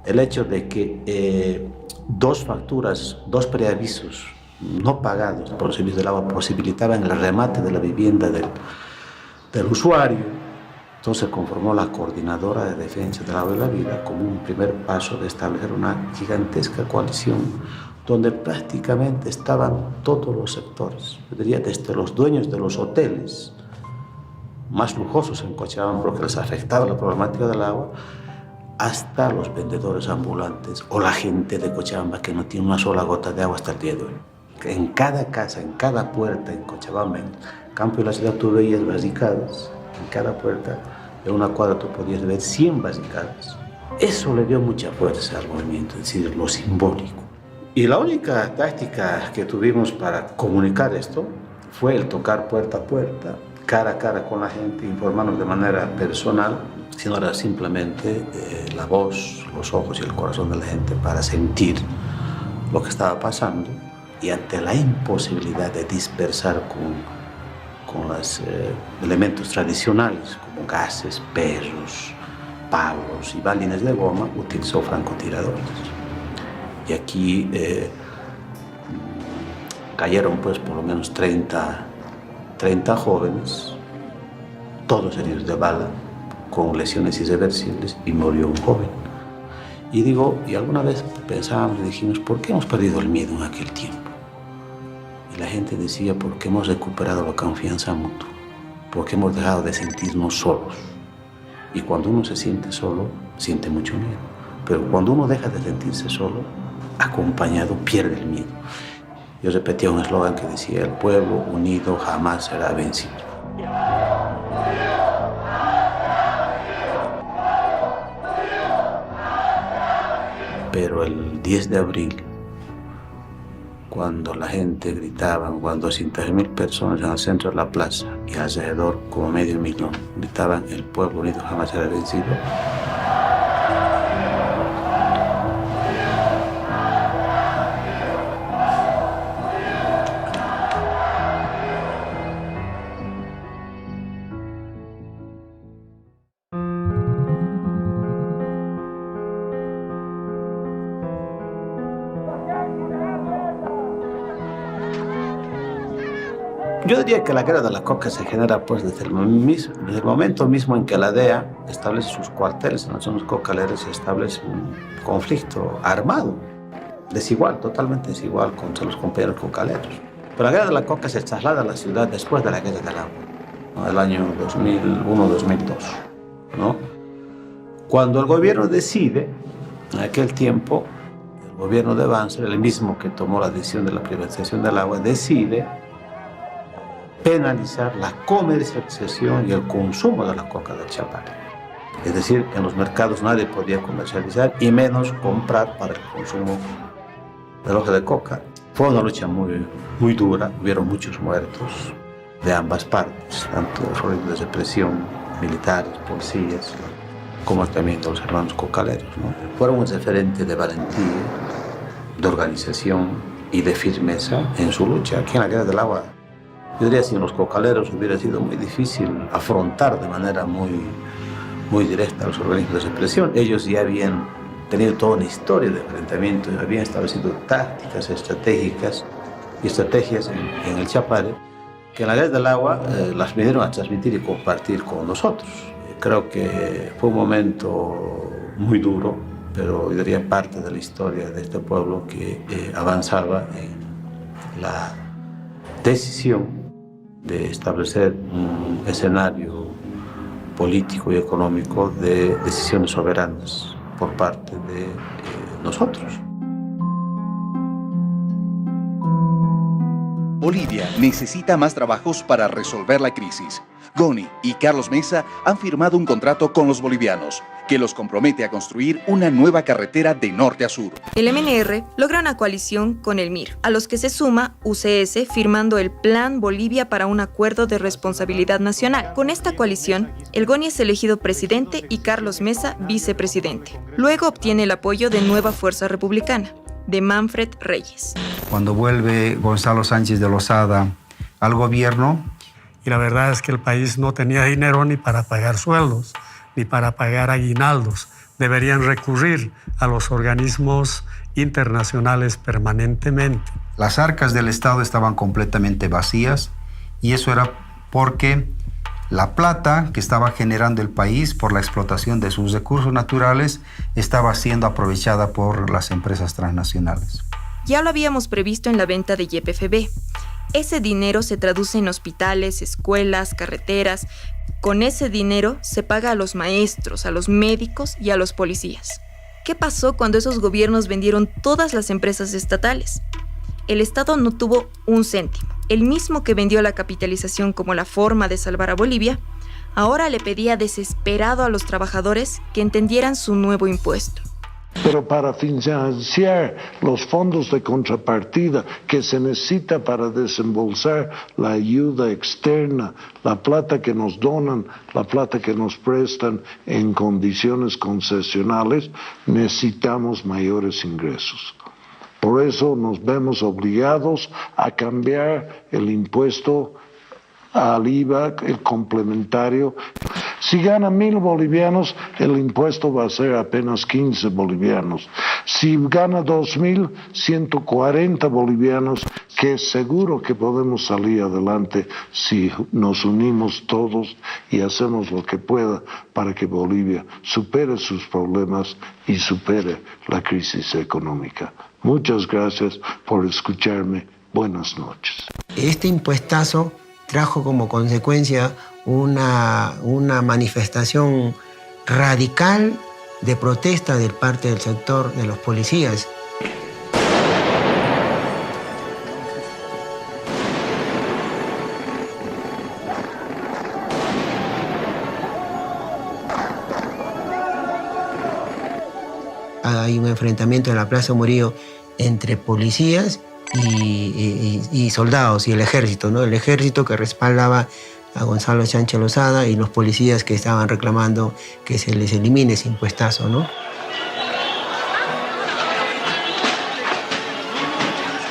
el hecho de que dos facturas, dos preavisos no pagados por los servicios del agua posibilitaban el remate de la vivienda del usuario. Entonces se conformó la Coordinadora de Defensa del Agua y la Vida como un primer paso de establecer una gigantesca coalición donde prácticamente estaban todos los sectores. Yo diría desde los dueños de los hoteles más lujosos en Cochabamba, porque les afectaba la problemática del agua, hasta los vendedores ambulantes o la gente de Cochabamba que no tiene una sola gota de agua hasta el día de hoy. En cada casa, en cada puerta en Cochabamba, en el campo y la ciudad, tú veías barricadas. En cada puerta de una cuadra tú podías ver 100 barricadas. Eso le dio mucha fuerza al movimiento, es decir, lo simbólico. Y la única táctica que tuvimos para comunicar esto fue el tocar puerta a puerta, cara a cara con la gente, informarnos de manera personal, sino era simplemente la voz, los ojos y el corazón de la gente para sentir lo que estaba pasando. Y ante la imposibilidad de dispersar con los elementos tradicionales, como gases, perros, palos y balines de goma, utilizó francotiradores. Y aquí cayeron pues por lo menos 30 jóvenes, todos heridos de bala, con lesiones irreversibles, y murió un joven. Y alguna vez pensábamos y dijimos, ¿por qué hemos perdido el miedo en aquel tiempo? Y la gente decía, porque hemos recuperado la confianza mutua, porque hemos dejado de sentirnos solos. Y cuando uno se siente solo, siente mucho miedo. Pero cuando uno deja de sentirse solo, acompañado, pierde el miedo. Yo repetía un eslogan que decía, el pueblo unido jamás será vencido. Pero el 10 de abril, cuando la gente gritaba, cuando 200.000 personas en el centro de la plaza y alrededor como medio millón gritaban, el pueblo unido jamás será vencido, yo diría que la guerra de la coca se genera pues desde el momento mismo en que la DEA establece sus cuarteles en las zonas cocaleras, se establece un conflicto armado, desigual, totalmente desigual contra los compañeros cocaleros. Pero la guerra de la coca se traslada a la ciudad después de la guerra del agua, ¿no? El año 2001-2002, ¿no? Cuando el gobierno decide, en aquel tiempo, el gobierno de Banzer, el mismo que tomó la decisión de la privatización del agua, decide penalizar la comercialización y el consumo de la coca del Chapare. Es decir, en los mercados nadie podía comercializar y menos comprar para el consumo del hoja de coca. Fue una lucha muy dura, hubieron muchos muertos de ambas partes, tanto de represión, militares, policías, como también de los hermanos cocaleros, ¿no? Fueron un referente de valentía, de organización y de firmeza en su lucha. Aquí en la guerra del agua, yo diría, sin los cocaleros hubiera sido muy difícil afrontar de manera muy directa a los organismos de represión. Ellos ya habían tenido toda una historia de enfrentamiento, habían establecido tácticas estratégicas y estrategias en el Chapare, que en la guerra del agua las vinieron a transmitir y compartir con nosotros. Creo que fue un momento muy duro, pero yo diría parte de la historia de este pueblo que avanzaba en la decisión de establecer un escenario político y económico de decisiones soberanas por parte de nosotros. Bolivia necesita más trabajos para resolver la crisis. Goni y Carlos Mesa han firmado un contrato con los bolivianos que los compromete a construir una nueva carretera de norte a sur. El MNR logra una coalición con el MIR, a los que se suma UCS firmando el Plan Bolivia para un acuerdo de responsabilidad nacional. Con esta coalición, el Goni es elegido presidente y Carlos Mesa vicepresidente. Luego obtiene el apoyo de Nueva Fuerza Republicana, de Manfred Reyes. Cuando vuelve Gonzalo Sánchez de Lozada al gobierno, y la verdad es que el país no tenía dinero ni para pagar sueldos, ni para pagar aguinaldos. Deberían recurrir a los organismos internacionales permanentemente. Las arcas del Estado estaban completamente vacías y eso era porque la plata que estaba generando el país por la explotación de sus recursos naturales estaba siendo aprovechada por las empresas transnacionales. Ya lo habíamos previsto en la venta de YPFB. Ese dinero se traduce en hospitales, escuelas, carreteras. Con ese dinero se paga a los maestros, a los médicos y a los policías. ¿Qué pasó cuando esos gobiernos vendieron todas las empresas estatales? El Estado no tuvo un céntimo. El mismo que vendió la capitalización como la forma de salvar a Bolivia, ahora le pedía desesperado a los trabajadores que entendieran su nuevo impuesto. Pero para financiar los fondos de contrapartida que se necesita para desembolsar la ayuda externa, la plata que nos donan, la plata que nos prestan en condiciones concesionales, necesitamos mayores ingresos. Por eso nos vemos obligados a cambiar el impuesto al IVA, el complementario. Si gana 1.000 bolivianos, el impuesto va a ser apenas 15 bolivianos. Si gana 2.000, 140 bolivianos, que es seguro que podemos salir adelante si nos unimos todos y hacemos lo que pueda para que Bolivia supere sus problemas y supere la crisis económica. Muchas gracias por escucharme. Buenas noches. Este impuestazo trajo como consecuencia una manifestación radical de protesta de parte del sector de los policías. Hay un enfrentamiento en la Plaza Murillo entre policías y soldados y el ejército, ¿no? El ejército que respaldaba a Gonzalo Sánchez Lozada y los policías que estaban reclamando que se les elimine ese impuestazo, ¿no?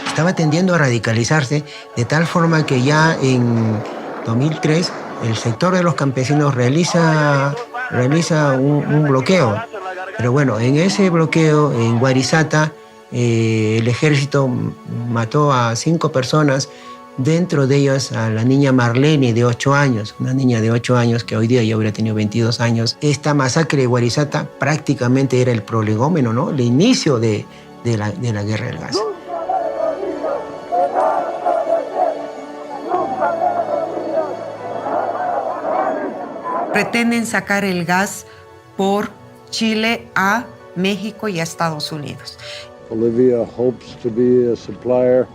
Estaba tendiendo a radicalizarse de tal forma que ya en 2003 el sector de los campesinos realiza un bloqueo. Pero bueno, en ese bloqueo en Guarizata el ejército mató a 5 personas, dentro de ellas a la niña Marlene de 8 años, una niña de 8 años que hoy día ya hubiera tenido 22 años. Esta masacre de Guarizata prácticamente era el prolegómeno, ¿no? El inicio de la guerra del gas. Pretenden sacar el gas por Chile a México y a Estados Unidos. Bolivia hopes to be a supplier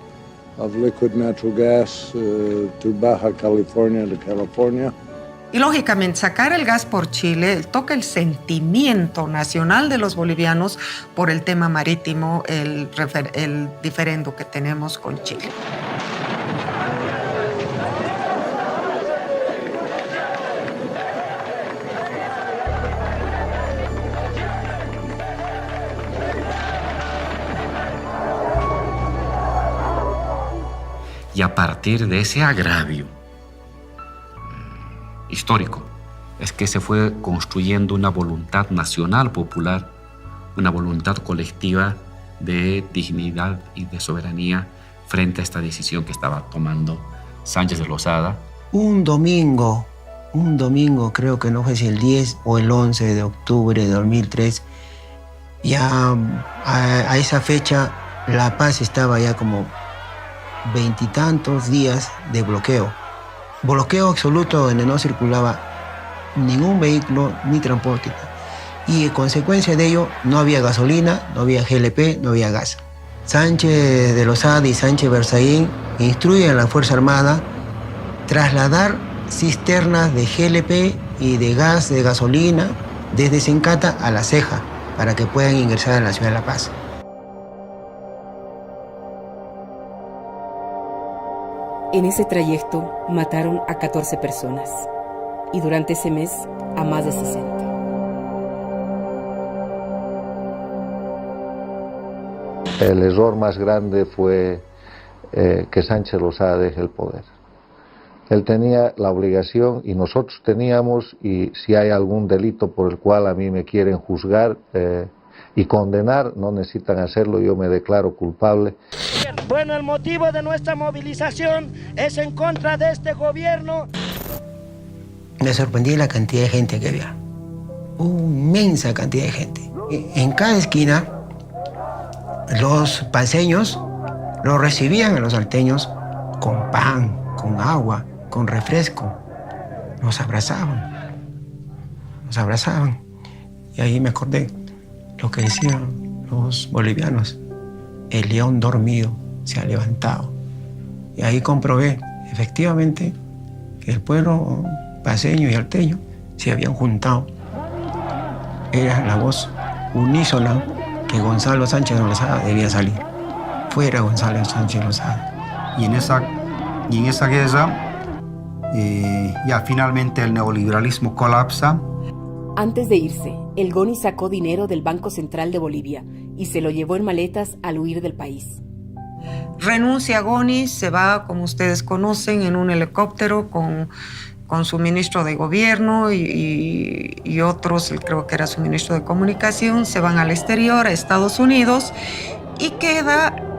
of liquid natural gas to Baja California, to California. Y lógicamente sacar el gas por Chile toca el sentimiento nacional de los bolivianos por el tema marítimo, el diferendo que tenemos con Chile. Y a partir de ese agravio histórico es que se fue construyendo una voluntad nacional popular, una voluntad colectiva de dignidad y de soberanía frente a esta decisión que estaba tomando Sánchez de Lozada. Un domingo, creo que no fue si el 10 o el 11 de octubre de 2003, ya a esa fecha La Paz estaba ya como 20 y tantos días de bloqueo. Bloqueo absoluto donde no circulaba ningún vehículo ni transporte. Y en consecuencia de ello no había gasolina, no había GLP, no había gas. Sánchez de Lozada y Sánchez Berzaín instruyen a la Fuerza Armada trasladar cisternas de GLP y de gas, de gasolina, desde Sencata a La Ceja para que puedan ingresar a la ciudad de La Paz. En ese trayecto mataron a 14 personas y durante ese mes a más de 60. El error más grande fue que Sánchez Lozada deje el poder. Él tenía la obligación y nosotros teníamos, y si hay algún delito por el cual a mí me quieren juzgar y condenar, no necesitan hacerlo, yo me declaro culpable. Bueno, el motivo de nuestra movilización es en contra de este gobierno. Me sorprendí la cantidad de gente que había. Una inmensa cantidad de gente. En cada esquina, los paseños Lo recibían a los salteños con pan, con agua, con refresco. Nos abrazaban. Y ahí me acordé lo que decían los bolivianos. El león dormido se ha levantado. Y ahí comprobé, efectivamente, que el pueblo paceño y alteño se habían juntado. Era la voz unísona que Gonzalo Sánchez Lozada debía salir. Fuera Gonzalo Sánchez Lozada. Y en esa guerra, ya finalmente el neoliberalismo colapsa. Antes de irse, el GONI sacó dinero del Banco Central de Bolivia y se lo llevó en maletas al huir del país. Renuncia GONI, se va, como ustedes conocen, en un helicóptero con su ministro de gobierno y otros, creo que era su ministro de comunicación, se van al exterior, a Estados Unidos, y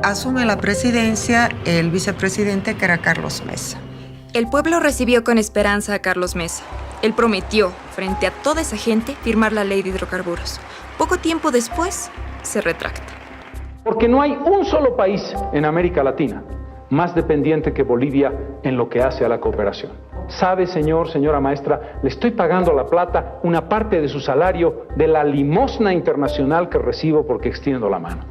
asume la presidencia el vicepresidente, que era Carlos Mesa. El pueblo recibió con esperanza a Carlos Mesa. Él prometió, frente a toda esa gente, firmar la ley de hidrocarburos. Poco tiempo después, se retracta. Porque no hay un solo país en América Latina más dependiente que Bolivia en lo que hace a la cooperación. Sabe, señora maestra, le estoy pagando a La Plata una parte de su salario de la limosna internacional que recibo porque extiendo la mano.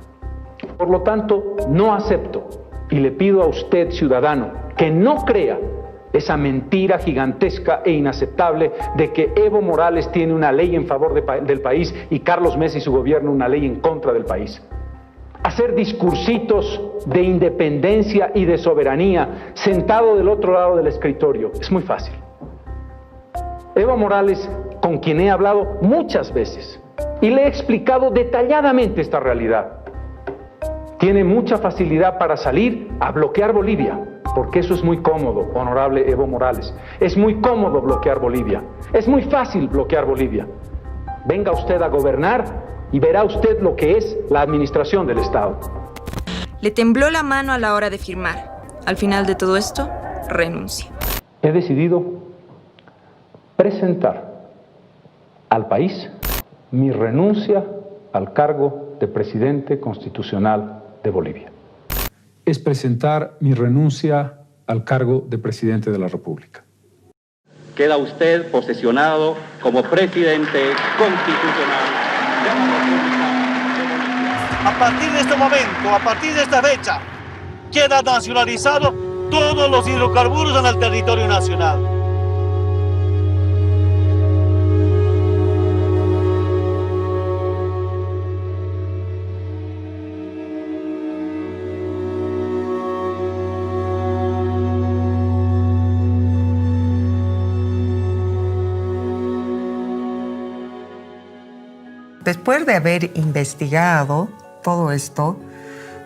Por lo tanto, no acepto y le pido a usted, ciudadano, que no crea esa mentira gigantesca e inaceptable de que Evo Morales tiene una ley en favor del país y Carlos Mesa y su gobierno una ley en contra del país. Hacer discursitos de independencia y de soberanía sentado del otro lado del escritorio es muy fácil. Evo Morales, con quien he hablado muchas veces y le he explicado detalladamente esta realidad, tiene mucha facilidad para salir a bloquear Bolivia, porque eso es muy cómodo, honorable Evo Morales. Es muy cómodo bloquear Bolivia. Es muy fácil bloquear Bolivia. Venga usted a gobernar y verá usted lo que es la administración del Estado. Le tembló la mano a la hora de firmar. Al final de todo esto, renuncia. He decidido presentar al país mi renuncia al cargo de presidente constitucional de Bolivia. Es presentar mi renuncia al cargo de presidente de la República. Queda usted posesionado como presidente constitucional de la República. A partir de este momento, a partir de esta fecha, queda nacionalizado todos los hidrocarburos en el territorio nacional. Después de haber investigado todo esto,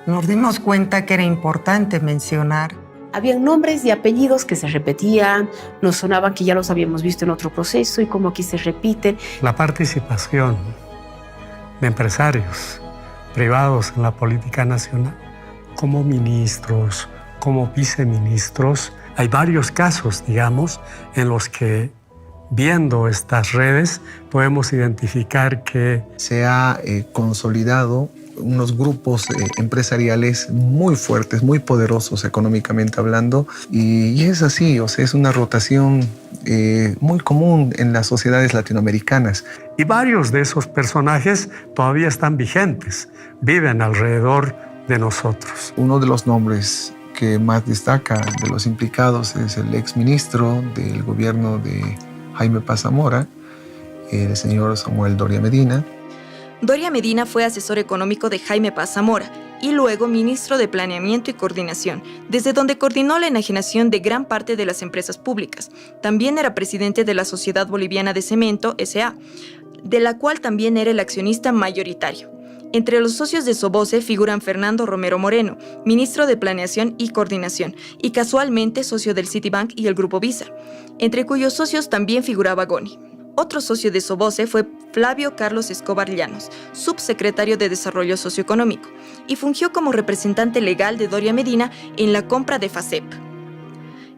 nos dimos cuenta que era importante mencionar. Habían nombres y apellidos que se repetían, nos sonaban que ya los habíamos visto en otro proceso y como aquí se repiten. La participación de empresarios privados en la política nacional, como ministros, como viceministros. Hay varios casos, digamos, en los que viendo estas redes podemos identificar que se ha consolidado unos grupos empresariales muy fuertes, muy poderosos económicamente hablando, y es así, o sea, es una rotación muy común en las sociedades latinoamericanas. Y varios de esos personajes todavía están vigentes, viven alrededor de nosotros. Uno de los nombres que más destaca de los implicados es el exministro del gobierno de Jaime Paz Zamora, el señor Samuel Doria Medina. Doria Medina fue asesor económico de Jaime Paz Zamora y luego ministro de Planeamiento y Coordinación, desde donde coordinó la enajenación de gran parte de las empresas públicas. También era presidente de la Sociedad Boliviana de Cemento, S.A., de la cual también era el accionista mayoritario. Entre los socios de Soboce figuran Fernando Romero Moreno, ministro de Planeación y Coordinación, y casualmente socio del Citibank y el Grupo Visa, entre cuyos socios también figuraba GONI. Otro socio de Soboce fue Flavio Carlos Escobar Llanos, subsecretario de Desarrollo Socioeconómico, y fungió como representante legal de Doria Medina en la compra de FACEP,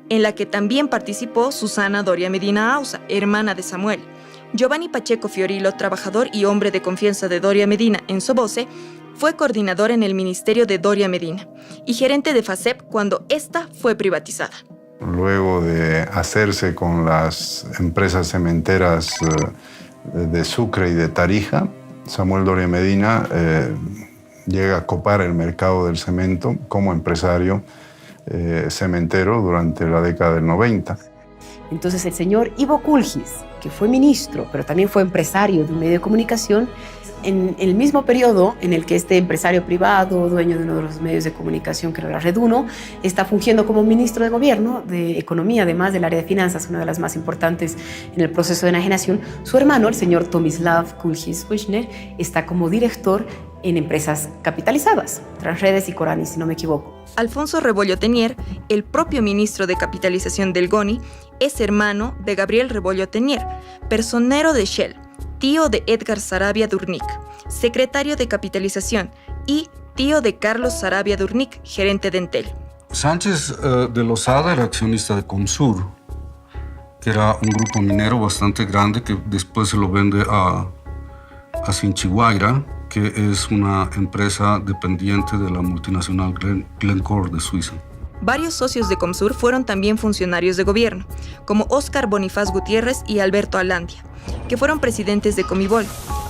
en la que también participó Susana Doria Medina Ausa, hermana de Samuel. Giovanni Pacheco Fiorillo, trabajador y hombre de confianza de Doria Medina en Soboce, Fue coordinador en el ministerio de Doria Medina y gerente de FACEP cuando esta fue privatizada. Luego de hacerse con las empresas cementeras de Sucre y de Tarija, Samuel Doria Medina llega a copar el mercado del cemento como empresario cementero durante la década del 90. Entonces el señor Ivo Kulgis, que fue ministro, pero también fue empresario de un medio de comunicación, en el mismo periodo en el que este empresario privado, dueño de uno de los medios de comunicación, que era la Red 1, está fungiendo como ministro de Gobierno de Economía, además del área de finanzas, una de las más importantes en el proceso de enajenación, su hermano, el señor Tomislav Kulgis-Wichner, está como director en empresas capitalizadas, Transredes y Corani, si no me equivoco. Alfonso Rebollo Tenier, el propio ministro de capitalización del GONI, es hermano de Gabriel Rebollo Tenier, personero de Shell, tío de Edgar Sarabia Durnik, secretario de capitalización, y tío de Carlos Sarabia Durnik, gerente de Entel. Sánchez de Lozada era accionista de Comsur, que era un grupo minero bastante grande que después se lo vende a Sinchihuayra, que es una empresa dependiente de la multinacional Glencore de Suiza. Varios socios de Comsur fueron también funcionarios de gobierno, como Óscar Bonifaz Gutiérrez y Alberto Alandia, que fueron presidentes de Comibol,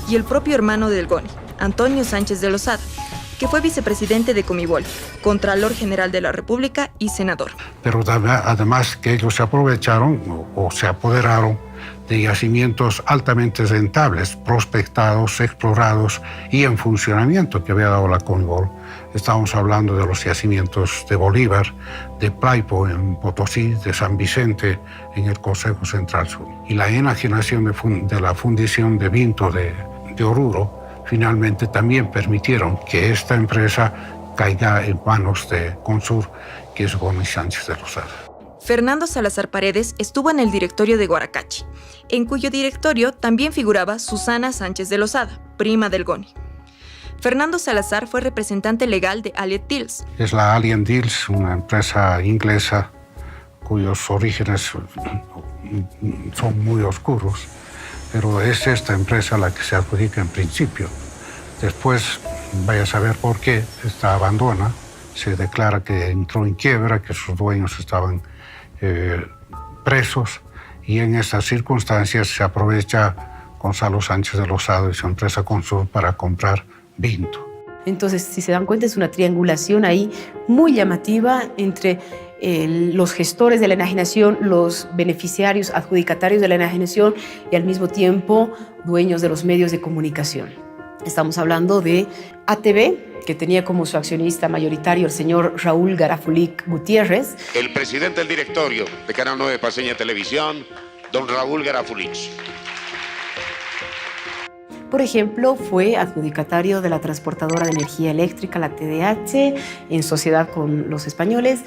y el propio hermano del GONI, Antonio Sánchez de Lozada, que fue vicepresidente de Comibol, Contralor General de la República y senador. Pero además que ellos se aprovecharon o se apoderaron de yacimientos altamente rentables, prospectados, explorados y en funcionamiento que había dado la Comibol. Estamos hablando de los yacimientos de Bolívar, de Plaipo en Potosí, de San Vicente en el Consejo Central Sur. Y la enajenación de la fundición de Vinto de Oruro finalmente también permitieron que esta empresa caiga en manos de Comsur, que es GONI Sánchez de Lozada. Fernando Salazar Paredes estuvo en el directorio de Guaracachi, en cuyo directorio también figuraba Susana Sánchez de Lozada, prima del GONI. Fernando Salazar fue representante legal de Allied Deals. Es la Allied Deals, una empresa inglesa cuyos orígenes son muy oscuros, pero es esta empresa la que se adjudica en principio. Después, vaya a saber por qué, esta abandona, se declara que entró en quiebra, que sus dueños estaban presos, y en estas circunstancias se aprovecha Gonzalo Sánchez de Lozada y su empresa Comsur para comprar Vinto. Entonces, si se dan cuenta, es una triangulación ahí muy llamativa entre los gestores de la enajenación, los beneficiarios, adjudicatarios de la enajenación y al mismo tiempo dueños de los medios de comunicación. Estamos hablando de ATV, que tenía como su accionista mayoritario el señor Raúl Garafulic Gutiérrez. El presidente del directorio de Canal 9 Paceña Televisión, don Raúl Garafulic. Por ejemplo, fue adjudicatario de la transportadora de energía eléctrica, la TDH, en sociedad con los españoles.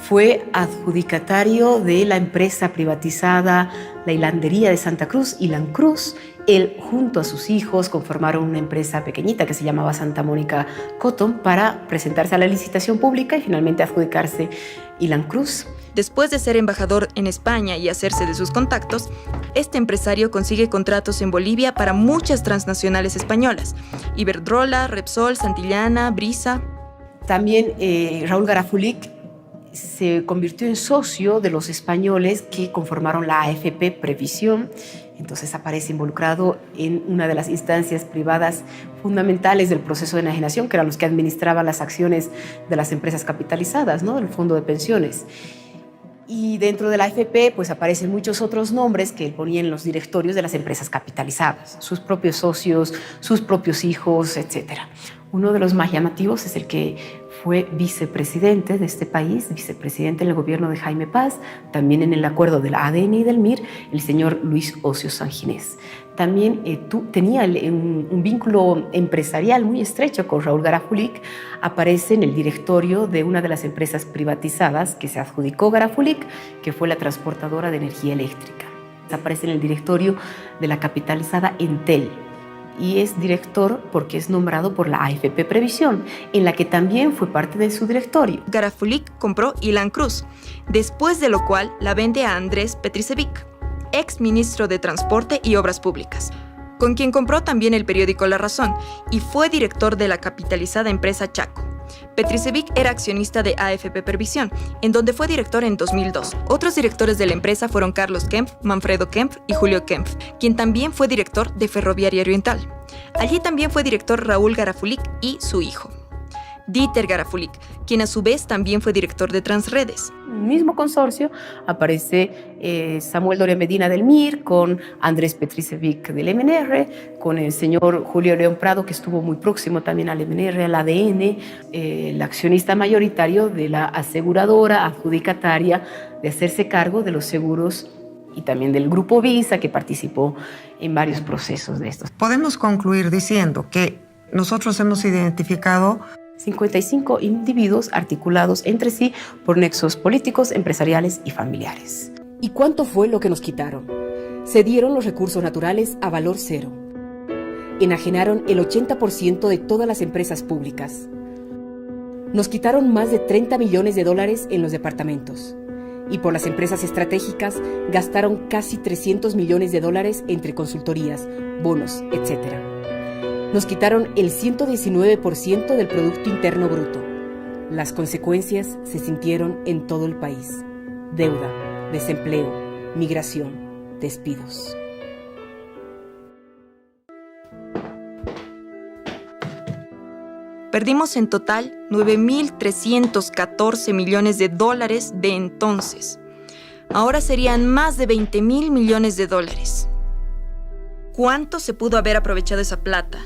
Fue adjudicatario de la empresa privatizada, la hilandería de Santa Cruz, Hilancruz. Él, junto a sus hijos, conformaron una empresa pequeñita que se llamaba Santa Mónica Cotton para presentarse a la licitación pública y finalmente adjudicarse Hilancruz. Después de ser embajador en España y hacerse de sus contactos, este empresario consigue contratos en Bolivia para muchas transnacionales españolas: Iberdrola, Repsol, Santillana, Brisa. También Raúl Garafulic se convirtió en socio de los españoles que conformaron la AFP Previsión. Entonces aparece involucrado en una de las instancias privadas fundamentales del proceso de enajenación, que eran los que administraban las acciones de las empresas capitalizadas, ¿no? Del fondo de pensiones. Y dentro de la AFP pues aparecen muchos otros nombres que él ponía en los directorios de las empresas capitalizadas, sus propios socios, sus propios hijos, etc. Uno de los más llamativos es el que fue vicepresidente de este país, vicepresidente en el gobierno de Jaime Paz, también en el acuerdo de la ADN y del MIR, el señor Luis Ocio Sanginés. También tenía un vínculo empresarial muy estrecho con Raúl Garafulic. Aparece en el directorio de una de las empresas privatizadas que se adjudicó Garafulic, que fue la transportadora de energía eléctrica. Aparece en el directorio de la capitalizada Entel, y es director porque es nombrado por la AFP Previsión, en la que también fue parte de su directorio. Garafulic compró Hilancruz, después de lo cual la vende a Andrés Petricevic, ex ministro de Transporte y Obras Públicas. con quien compró también el periódico La Razón y fue director de la capitalizada empresa Chaco. Petricevic era accionista de AFP Pervisión, en donde fue director en 2002. Otros directores de la empresa fueron Carlos Kempf, Manfredo Kempf y Julio Kempf, quien también fue director de Ferroviaria Oriental. Allí también fue director Raúl Garafulic y su hijo, Dieter Garafulic, quien a su vez también fue director de Transredes. En el mismo consorcio aparece Samuel Doria Medina del MIR, con Andrés Petricevic del MNR, con el señor Julio León Prado, que estuvo muy próximo también al MNR, al ADN, el accionista mayoritario de la aseguradora adjudicataria de hacerse cargo de los seguros y también del Grupo Visa, que participó en varios procesos de estos. Podemos concluir diciendo que nosotros hemos identificado 55 individuos articulados entre sí por nexos políticos, empresariales y familiares. ¿Y cuánto fue lo que nos quitaron? Se dieron los recursos naturales a valor cero. Enajenaron el 80% de todas las empresas públicas. Nos quitaron más de 30 millones de dólares en los departamentos. Y por las empresas estratégicas gastaron casi 300 millones de dólares entre consultorías, bonos, etc. Nos quitaron el 119% del Producto Interno Bruto. Las consecuencias se sintieron en todo el país. Deuda, desempleo, migración, despidos. Perdimos en total 9.314 millones de dólares de entonces. Ahora serían más de 20.000 millones de dólares. ¿Cuánto se pudo haber aprovechado esa plata?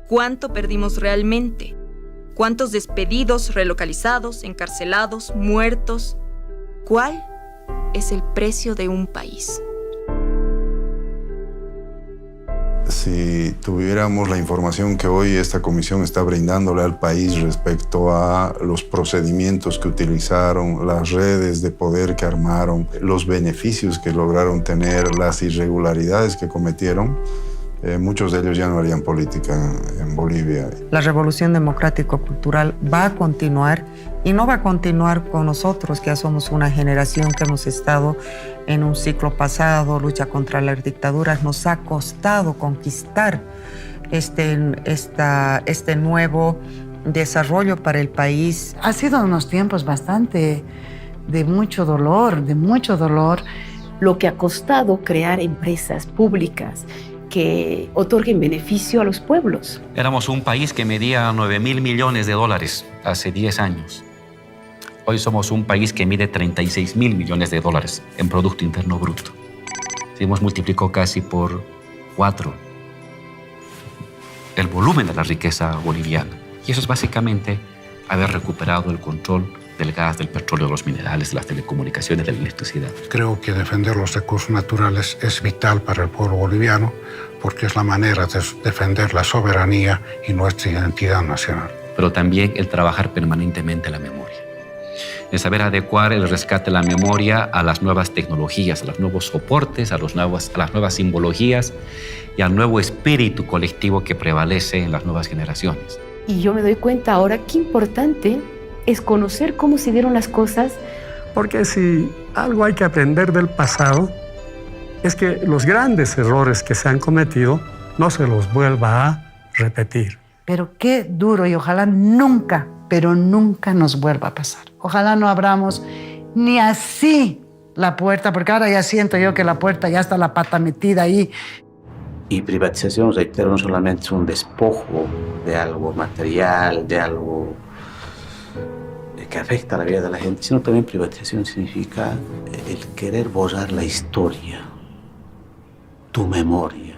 ¿Cuánto perdimos realmente? ¿Cuántos despedidos, relocalizados, encarcelados, muertos? ¿Cuál es el precio de un país? Si tuviéramos la información que hoy esta comisión está brindándole al país respecto a los procedimientos que utilizaron, las redes de poder que armaron, los beneficios que lograron tener, las irregularidades que cometieron, muchos de ellos ya no harían política en Bolivia. La revolución democrático-cultural va a continuar y no va a continuar con nosotros, que ya somos una generación que hemos estado en un ciclo pasado, lucha contra las dictaduras. Nos ha costado conquistar este nuevo desarrollo para el país. Ha sido unos tiempos bastante de mucho dolor, Lo que ha costado crear empresas públicas que otorguen beneficio a los pueblos. Éramos un país que medía 9.000 millones de dólares hace 10 años. Hoy somos un país que mide 36.000 millones de dólares en Producto Interno Bruto. Si hemos multiplicado casi por 4 el volumen de la riqueza boliviana. Y eso es básicamente haber recuperado el control del gas, del petróleo, de los minerales, de las telecomunicaciones, de la electricidad. Creo que defender los recursos naturales es vital para el pueblo boliviano porque es la manera de defender la soberanía y nuestra identidad nacional. Pero también el trabajar permanentemente la memoria. El saber adecuar el rescate de la memoria a las nuevas tecnologías, a los nuevos soportes, a las nuevas simbologías y al nuevo espíritu colectivo que prevalece en las nuevas generaciones. Y yo me doy cuenta ahora qué importante es conocer cómo se dieron las cosas. Porque si algo hay que aprender del pasado, es que los grandes errores que se han cometido no se los vuelva a repetir. Pero qué duro, y ojalá nunca, pero nunca nos vuelva a pasar. Ojalá no abramos ni así la puerta, porque ahora ya siento yo que la puerta ya está la pata metida ahí. Y privatización, reitero, no solamente es un despojo de algo material, de algo que afecta a la vida de la gente, sino también privatización significa el querer borrar la historia, tu memoria.